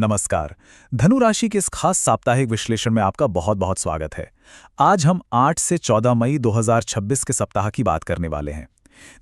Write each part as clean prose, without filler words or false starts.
नमस्कार। धनु राशि के इस खास साप्ताहिक विश्लेषण में आपका बहुत बहुत स्वागत है। आज हम 8 से 14 मई 2026 के सप्ताह की बात करने वाले हैं।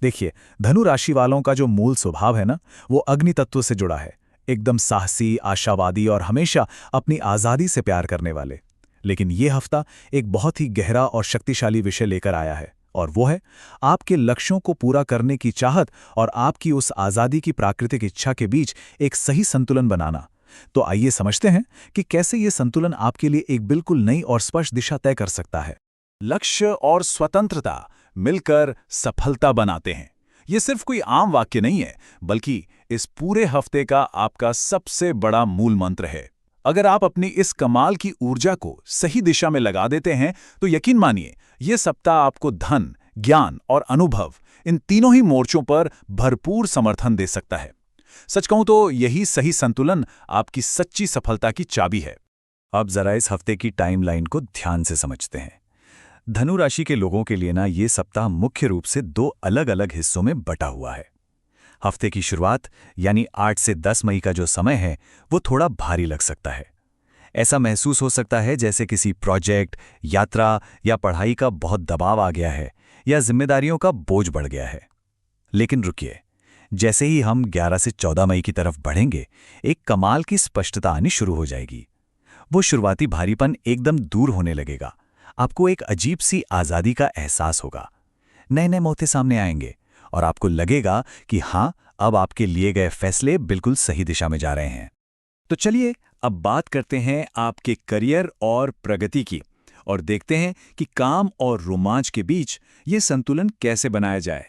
देखिए, धनु राशि वालों का जो मूल स्वभाव है ना, वो अग्नि तत्व से जुड़ा है। एकदम साहसी, आशावादी और हमेशा अपनी आज़ादी से प्यार करने वाले। लेकिन ये हफ्ता एक बहुत ही गहरा और शक्तिशाली विषय लेकर आया है, और वो है आपके लक्ष्यों को पूरा करने की चाहत और आपकी उस आज़ादी की प्राकृतिक इच्छा के बीच एक सही संतुलन बनाना। तो आइए समझते हैं कि कैसे ये संतुलन आपके लिए एक बिल्कुल नई और स्पष्ट दिशा तय कर सकता है। लक्ष्य और स्वतंत्रता मिलकर सफलता बनाते हैं। ये सिर्फ कोई आम वाक्य नहीं है, बल्कि इस पूरे हफ्ते का आपका सबसे बड़ा मूल मंत्र है। अगर आप अपनी इस कमाल की ऊर्जा को सही दिशा में लगा देते हैं, तो यकीन मानिए, ये सप्ताह आपको धन, ज्ञान और अनुभव, इन तीनों ही मोर्चों पर भरपूर समर्थन दे सकता है। सच कहूं तो यही सही संतुलन आपकी सच्ची सफलता की चाबी है। अब जरा इस हफ्ते की टाइमलाइन को ध्यान से समझते हैं। धनु राशि के लोगों के लिए ये सप्ताह मुख्य रूप से 2 अलग-अलग हिस्सों में बटा हुआ है। हफ्ते की शुरुआत यानी 8 से 10 मई का जो समय है, वो थोड़ा भारी लग सकता है। ऐसा महसूस हो सकता है जैसे किसी प्रोजेक्ट, यात्रा या पढ़ाई का बहुत दबाव आ गया है, या जिम्मेदारियों का बोझ बढ़ गया है। लेकिन रुकिए, जैसे ही हम 11 से 14 मई की तरफ बढ़ेंगे, एक कमाल की स्पष्टता आनी शुरू हो जाएगी। वो शुरुआती भारीपन एकदम दूर होने लगेगा। आपको एक अजीब सी आज़ादी का एहसास होगा। नए नए मौके सामने आएंगे और आपको लगेगा कि हाँ, अब आपके लिए गए फैसले बिल्कुल सही दिशा में जा रहे हैं। तो चलिए अब बात करते हैं आपके करियर और प्रगति की, और देखते हैं कि काम और रोमांच के बीच ये संतुलन कैसे बनाया जाए।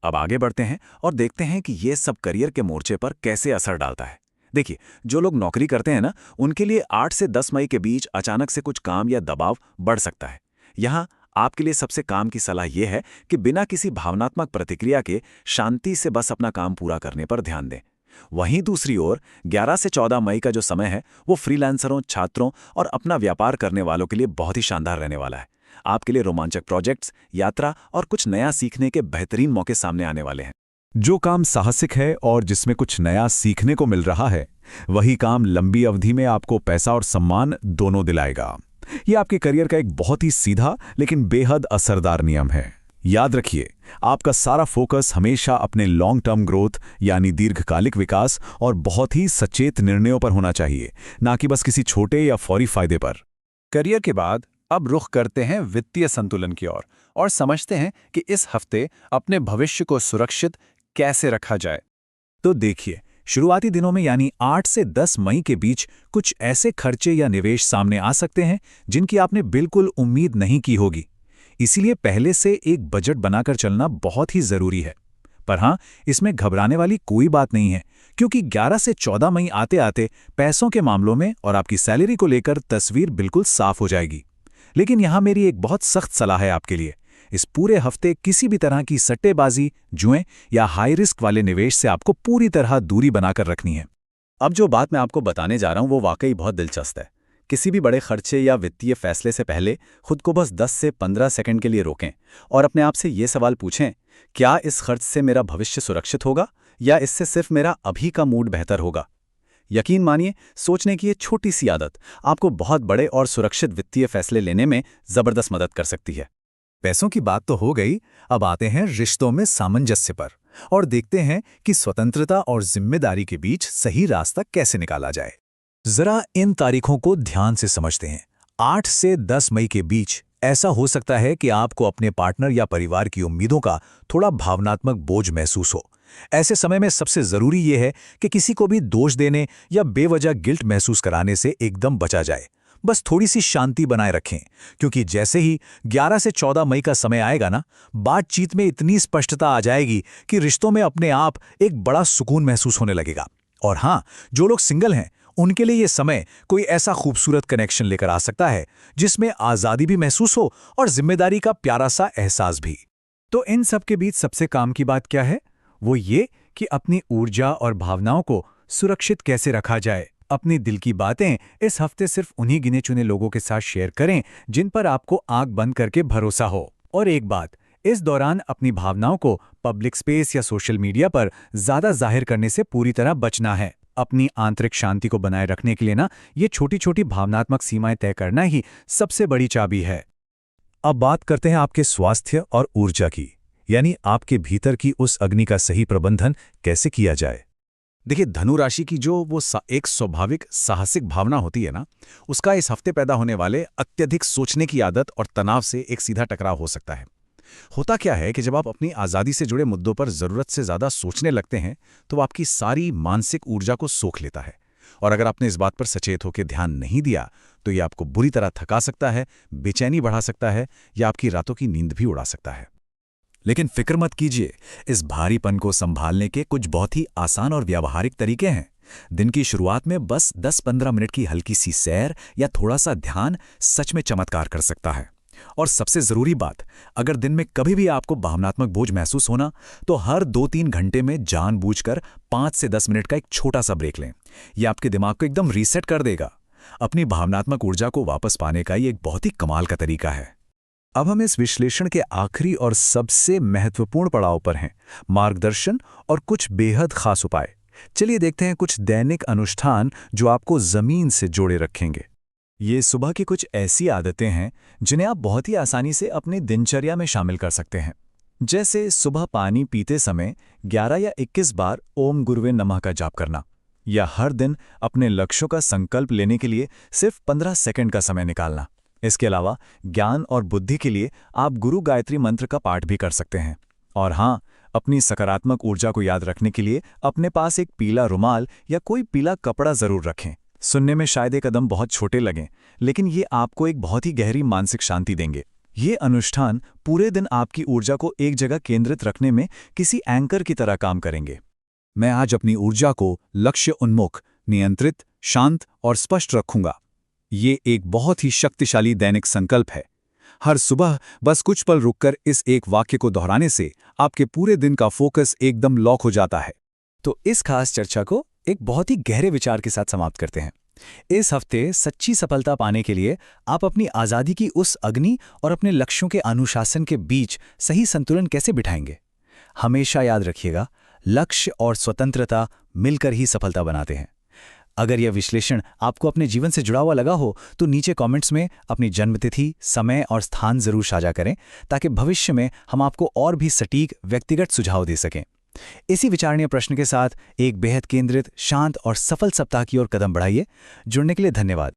अब आगे बढ़ते हैं और देखते हैं कि ये सब करियर के मोर्चे पर कैसे असर डालता है। देखिए, जो लोग नौकरी करते हैं ना, उनके लिए 8 से 10 मई के बीच अचानक से कुछ काम या दबाव बढ़ सकता है। यहाँ आपके लिए सबसे काम की सलाह यह है कि बिना किसी भावनात्मक प्रतिक्रिया के शांति से बस अपना काम पूरा करने पर ध्यान दें। वहीं दूसरी ओर 11 से 14 मई का जो समय है, वो फ्रीलांसरों, छात्रों और अपना व्यापार करने वालों के लिए बहुत ही शानदार रहने वाला है। आपके लिए रोमांचक प्रोजेक्ट्स, यात्रा और कुछ नया सीखने के बेहतरीन मौके सामने आने वाले हैं। जो काम साहसिक है और जिसमें कुछ नया सीखने को मिल रहा है, वही काम लंबी अवधि में आपको पैसा और सम्मान दोनों दिलाएगा। ये आपके करियर का एक बहुत ही सीधा लेकिन बेहद असरदार नियम है। याद रखिए, आपका सारा फोकस हमेशा अपने लॉन्ग टर्म ग्रोथ यानी दीर्घकालिक विकास और बहुत ही सचेत निर्णयों पर होना चाहिए, ना कि बस किसी छोटे या फौरी फायदे पर। करियर के बाद अब रुख करते हैं वित्तीय संतुलन की ओर और समझते हैं कि इस हफ्ते अपने भविष्य को सुरक्षित कैसे रखा जाए। तो देखिए, शुरुआती दिनों में यानी 8 से 10 मई के बीच कुछ ऐसे खर्चे या निवेश सामने आ सकते हैं जिनकी आपने बिल्कुल उम्मीद नहीं की होगी। इसीलिए पहले से एक बजट बनाकर चलना बहुत ही जरूरी है। पर हाँ, इसमें घबराने वाली कोई बात नहीं है, क्योंकि 11 से 14 मई आते आते पैसों के मामलों में और आपकी सैलरी को लेकर तस्वीर बिल्कुल साफ हो जाएगी। लेकिन यहाँ मेरी एक बहुत सख्त सलाह है आपके लिए। इस पूरे हफ्ते किसी भी तरह की सट्टेबाजी, जुएं या हाई रिस्क वाले निवेश से आपको पूरी तरह दूरी बनाकर रखनी है। अब जो बात मैं आपको बताने जा रहा हूँ, वो वाकई बहुत दिलचस्प है। किसी भी बड़े खर्चे या वित्तीय फैसले से पहले खुद को बस 10 से 15 सेकंड के लिए रोकें और अपने आप से ये सवाल पूछें, क्या इस खर्च से मेरा भविष्य सुरक्षित होगा या इससे सिर्फ मेरा अभी का मूड बेहतर होगा? यकीन मानिए, सोचने की ये छोटी सी आदत आपको बहुत बड़े और सुरक्षित वित्तीय फैसले लेने में जबरदस्त मदद कर सकती है। पैसों की बात तो हो गई, अब आते हैं रिश्तों में सामंजस्य पर और देखते हैं कि स्वतंत्रता और जिम्मेदारी के बीच सही रास्ता कैसे निकाला जाए। जरा इन तारीखों को ध्यान से समझते हैं। 8 से 10 मई के बीच ऐसा हो सकता है कि आपको अपने पार्टनर या परिवार की उम्मीदों का थोड़ा भावनात्मक बोझ महसूस हो। ऐसे समय में सबसे जरूरी यह है कि किसी को भी दोष देने या बेवजह गिल्ट महसूस कराने से एकदम बचा जाए। बस थोड़ी सी शांति बनाए रखें, क्योंकि जैसे ही 11 से 14 मई का समय आएगा ना, बातचीत में इतनी स्पष्टता आ जाएगी कि रिश्तों में अपने आप एक बड़ा सुकून महसूस होने लगेगा। और हाँ, जो लोग सिंगल हैं, उनके लिए ये समय कोई ऐसा खूबसूरत कनेक्शन लेकर आ सकता है जिसमें आज़ादी भी महसूस हो और जिम्मेदारी का प्यारा सा एहसास भी। तो इन सब के बीच सबसे काम की बात क्या है? वो ये कि अपनी ऊर्जा और भावनाओं को सुरक्षित कैसे रखा जाए। अपनी दिल की बातें इस हफ्ते सिर्फ उन्हीं गिने चुने लोगों के साथ शेयर करें जिन पर आपको आंख बंद करके भरोसा हो। और एक बात, इस दौरान अपनी भावनाओं को पब्लिक स्पेस या सोशल मीडिया पर ज्यादा जाहिर करने से पूरी तरह बचना है। अपनी आंतरिक शांति को बनाए रखने के लिए ना ये छोटी छोटी भावनात्मक सीमाएं तय करना ही सबसे बड़ी चाबी है। अब बात करते हैं आपके स्वास्थ्य और ऊर्जा की, यानी आपके भीतर की उस अग्नि का सही प्रबंधन कैसे किया जाए। देखिए, धनु राशि की जो एक स्वाभाविक साहसिक भावना होती है ना, उसका इस हफ्ते पैदा होने वाले अत्यधिक सोचने की आदत और तनाव से एक सीधा टकराव हो सकता है। होता क्या है कि जब आप अपनी आज़ादी से जुड़े मुद्दों पर ज़रूरत से ज़्यादा सोचने लगते हैं तो आपकी सारी मानसिक ऊर्जा को सोख लेता है, और अगर आपने इस बात पर सचेत होकर ध्यान नहीं दिया तो ये आपको बुरी तरह थका सकता है, बेचैनी बढ़ा सकता है या आपकी रातों की नींद भी उड़ा सकता है। लेकिन फिक्र मत कीजिए, इस भारीपन को संभालने के कुछ बहुत ही आसान और व्यावहारिक तरीके हैं। दिन की शुरुआत में बस 10-15 मिनट की हल्की सी सैर या थोड़ा सा ध्यान सच में चमत्कार कर सकता है। और सबसे जरूरी बात, अगर दिन में कभी भी आपको भावनात्मक बोझ महसूस होना, तो हर 2-3 घंटे में जानबूझकर 5 से 10 मिनट का एक छोटा सा ब्रेक लें। यह आपके दिमाग को एकदम रीसेट कर देगा। अपनी भावनात्मक ऊर्जा को वापस पाने का ये एक बहुत ही कमाल का तरीका है। अब हम इस विश्लेषण के आखिरी और सबसे महत्वपूर्ण पड़ाव पर हैं, मार्गदर्शन और कुछ बेहद खास उपाय। चलिए देखते हैं कुछ दैनिक अनुष्ठान जो आपको जमीन से जोड़े रखेंगे। ये सुबह की कुछ ऐसी आदतें हैं जिन्हें आप बहुत ही आसानी से अपनी दिनचर्या में शामिल कर सकते हैं। जैसे सुबह पानी पीते समय 11 या 21 बार ओम गुरुवे नमः का जाप करना, या हर दिन अपने लक्ष्यों का संकल्प लेने के लिए सिर्फ 15 सेकंड का समय निकालना। इसके अलावा ज्ञान और बुद्धि के लिए आप गुरु गायत्री मंत्र का पाठ भी कर सकते हैं। और हाँ, अपनी सकारात्मक ऊर्जा को याद रखने के लिए अपने पास एक पीला रुमाल या कोई पीला कपड़ा जरूर रखें। सुनने में शायद ये कदम बहुत छोटे लगें, लेकिन ये आपको एक बहुत ही गहरी मानसिक शांति देंगे। ये अनुष्ठान पूरे दिन आपकी ऊर्जा को एक जगह केंद्रित रखने में किसी एंकर की तरह काम करेंगे। मैं आज अपनी ऊर्जा को लक्ष्य उन्मुख, नियंत्रित, शांत और स्पष्ट रखूंगा। ये एक बहुत ही शक्तिशाली दैनिक संकल्प है। हर सुबह बस कुछ पल रुककर इस एक वाक्य को दोहराने से आपके पूरे दिन का फोकस एकदम लॉक हो जाता है। तो इस खास चर्चा को एक बहुत ही गहरे विचार के साथ समाप्त करते हैं। इस हफ्ते सच्ची सफलता पाने के लिए आप अपनी आज़ादी की उस अग्नि और अपने लक्ष्यों के अनुशासन के बीच सही संतुलन कैसे बिठाएंगे? हमेशा याद रखिएगा, लक्ष्य और स्वतंत्रता मिलकर ही सफलता बनाते हैं। अगर यह विश्लेषण आपको अपने जीवन से जुड़ा हुआ लगा हो तो नीचे कमेंट्स में अपनी जन्मतिथि, समय और स्थान जरूर साझा करें, ताकि भविष्य में हम आपको और भी सटीक व्यक्तिगत सुझाव दे सकें। इसी विचारणीय प्रश्न के साथ एक बेहद केंद्रित, शांत और सफल सप्ताह की ओर कदम बढ़ाइए। जुड़ने के लिए धन्यवाद।